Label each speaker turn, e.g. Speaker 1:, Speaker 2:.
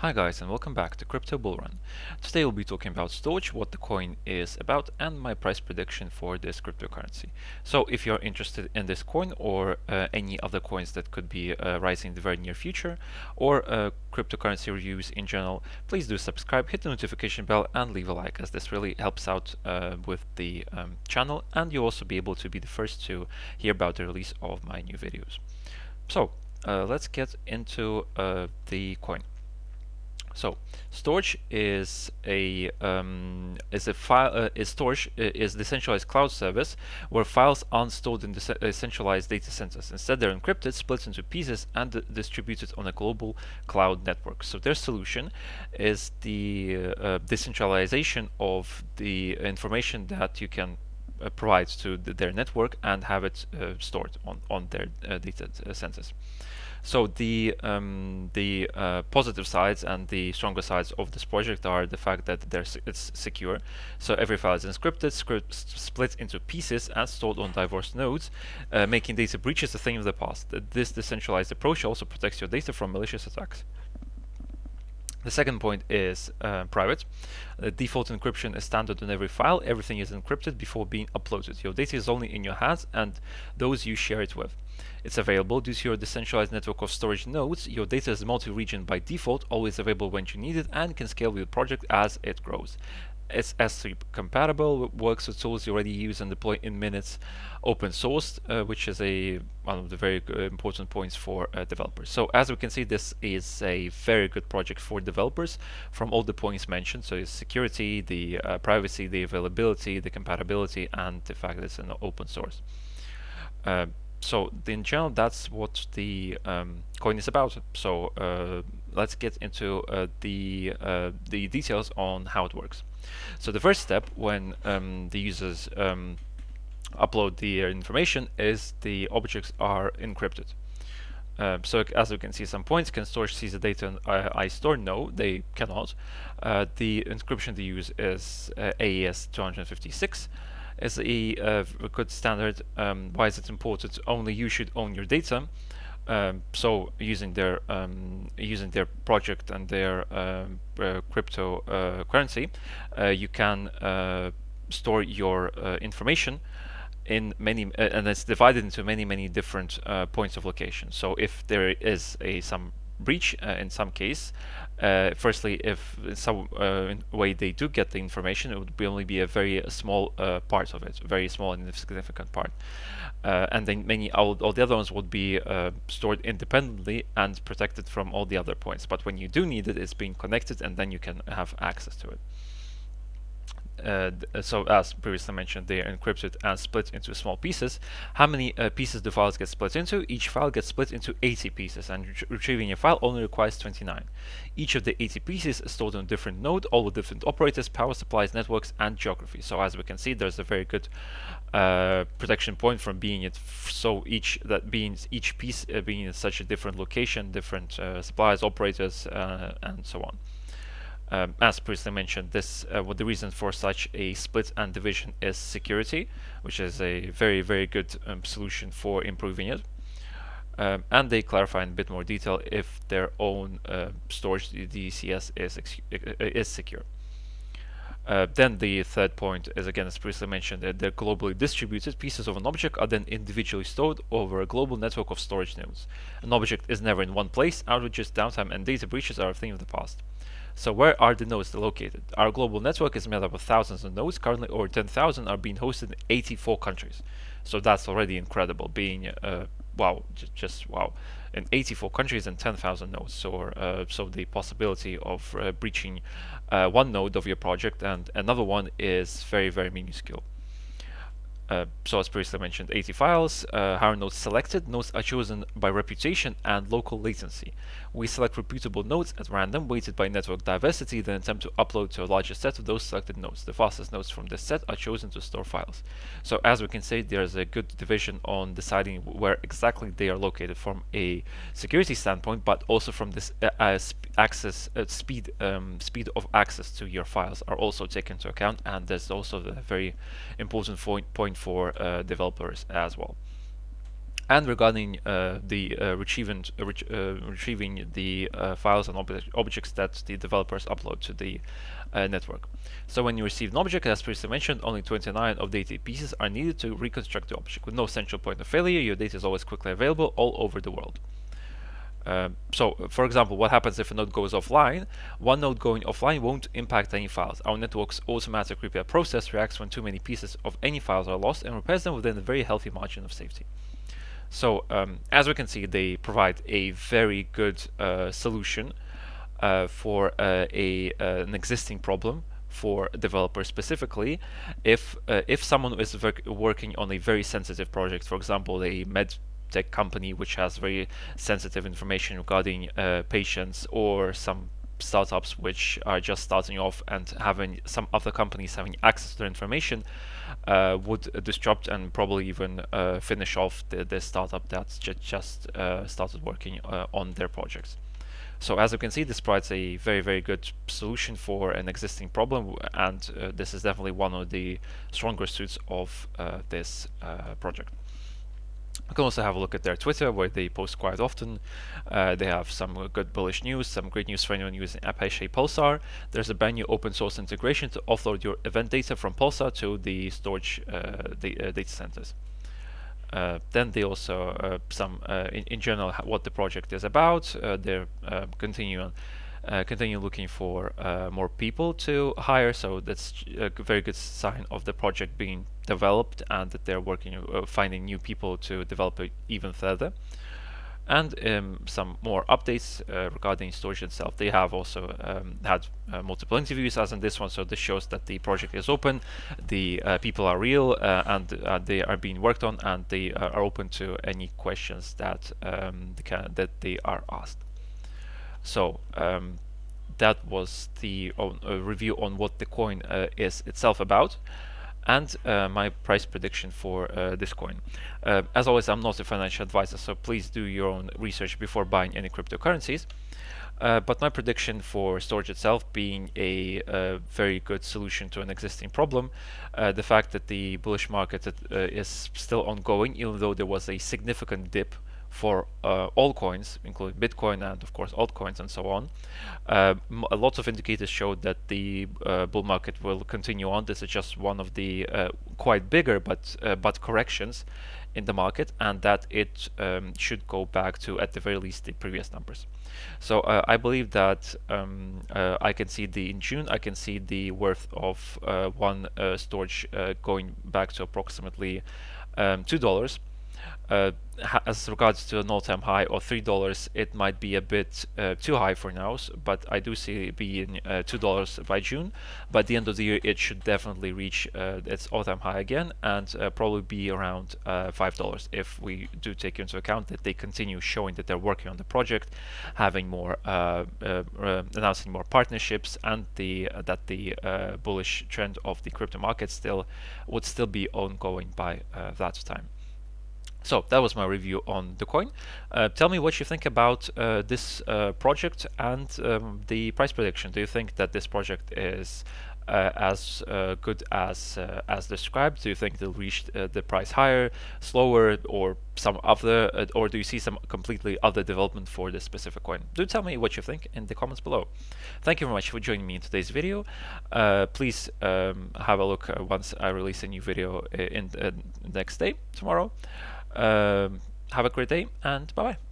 Speaker 1: Hi guys and welcome back to Crypto Bull Run. Today we'll be talking about Storj, what the coin is about, and my price prediction for this cryptocurrency. So if you're interested in this coin or any other coins that could be rising in the very near future, or cryptocurrency reviews in general, please do subscribe, hit the notification bell, and leave a like, as this really helps out with the channel, and you'll also be able to be the first to hear about the release of my new videos. So let's get into the coin. So Storj is decentralized cloud service where files aren't stored in centralized data centers. Instead, they're encrypted, split into pieces, and distributed on a global cloud network. So their solution is the decentralization of the information that you can provide to their network and have it stored on their data centers. So the positive sides and the stronger sides of this project are the fact that it's secure. So every file is encrypted, split into pieces, and stored on diverse nodes, making data breaches a thing of the past. This decentralized approach also protects your data from malicious attacks. The second point is private. Default encryption is standard on every file. Everything is encrypted before being uploaded. Your data is only in your hands and those you share it with. It's available due to your decentralized network of storage nodes. Your data is multi-region by default, always available when you need it, and can scale with the project as it grows. It's S3 compatible, works with tools you already use and deploy in minutes. Open sourced, which is one of the very important points for developers. So as we can see, this is a very good project for developers from all the points mentioned. So it's security, the privacy, the availability, the compatibility, and the fact that it's an open source. So in general, that's what the coin is about. So let's get into the details on how it works. So the first step when the users upload the information is the objects are encrypted. So as you can see, some points can Storj see the data I store? No, they cannot. The encryption they use is AES 256. Is a good standard. Why is it important? Only you should own your data. So using their project and their cryptocurrency, you can store your information in many, and it's divided into many different points of location. So if there is some breach in some case, firstly, if in some way they do get the information, it would only be a very small part of it, very small and insignificant part. And then all the other ones would be stored independently and protected from all the other points. But when you do need it, it's being connected, and then you can have access to it. So as previously mentioned, they are encrypted and split into small pieces. How many pieces do files get split into? Each file gets split into 80 pieces, and retrieving a file only requires 29. Each of the 80 pieces is stored on a different node, all with different operators, power supplies, networks, and geography. So as we can see, there's a very good protection point from being it. So each piece being in such a different location, different suppliers, operators, and so on. As previously mentioned, what the reason for such a split and division is security, which is a very good solution for improving it. And they clarify in a bit more detail if their own storage DCS is secure. Then the third point is, again, as previously mentioned, that they're globally distributed. Pieces of an object are then individually stored over a global network of storage nodes. An object is never in one place. Outages, downtime, and data breaches are a thing of the past. So where are the nodes located? Our global network is made up of thousands of nodes. Currently over 10,000 are being hosted in 84 countries. So that's already incredible, being wow, just wow, in 84 countries and 10,000 nodes. So the possibility of breaching one node of your project and another one is very minuscule. So as previously mentioned, 80 files. How are nodes selected? Nodes are chosen by reputation and local latency. We select reputable nodes at random, weighted by network diversity, then attempt to upload to a larger set of those selected nodes. The fastest nodes from this set are chosen to store files. So as we can see, there's a good division on deciding where exactly they are located from a security standpoint, but also from this speed of access to your files are also taken into account, and there's also a very important point for developers as well. and regarding retrieving the files and objects that the developers upload to the network. So when you receive an object, as previously mentioned, only 29 of the 80 pieces are needed to reconstruct the object. With no central point of failure, your data is always quickly available all over the world. So, for example, what happens if a node goes offline? One node going offline won't impact any files. Our network's automatic repair process reacts when too many pieces of any files are lost and repairs them within a very healthy margin of safety. So, as we can see, they provide a very good solution for an existing problem for developers specifically. If someone is working on a very sensitive project, for example, a med tech company which has very sensitive information regarding patients, or some startups which are just starting off and having some other companies having access to their information, would disrupt and probably even finish off the startup that's just started working on their projects. So as you can see, this provides a very good solution for an existing problem, and this is definitely one of the stronger suits of this project. You can also have a look at their Twitter, where they post quite often. They have some good bullish news, some great news for anyone using Apache Pulsar. There's a brand new open source integration to offload your event data from Pulsar to the Storj data centers. Then they also in general what the project is about. They're continue looking for more people to hire, so that's a very good sign of the project being developed and that they're working finding new people to develop it even further. And some more updates regarding Storj itself. They have also had multiple interviews, as in this one, so this shows that the project is open, the people are real, and they are being worked on, and they are open to any questions that they are asked. So that was the review on what the coin is itself about, and my price prediction for this coin. As always, I'm not a financial advisor, so please do your own research before buying any cryptocurrencies. But my prediction for Storj itself being a very good solution to an existing problem, the fact that the bullish market is still ongoing, even though there was a significant dip for all coins, including Bitcoin and of course altcoins and so on. A lot of indicators showed that the bull market will continue on. This is just one of the quite bigger but corrections in the market, and that it should go back to, at the very least, the previous numbers. So I believe that I can see in June I can see the worth of one Storj going back to approximately $2. As regards to an all-time high of $3, it might be a bit too high for now, but I do see it being $2 by June. By the end of the year, it should definitely reach its all-time high again, and probably be around $5 if we do take into account that they continue showing that they're working on the project, having more announcing more partnerships, and that the bullish trend of the crypto market would still be ongoing by that time. So that was my review on the coin. Tell me what you think about this project and the price prediction. Do you think that this project is as good as described? Do you think they'll reach the price higher, slower, or some other, or do you see some completely other development for this specific coin? Do tell me what you think in the comments below. Thank you very much for joining me in today's video. Please have a look once I release a new video in the next day, tomorrow. Have a great day, and bye bye.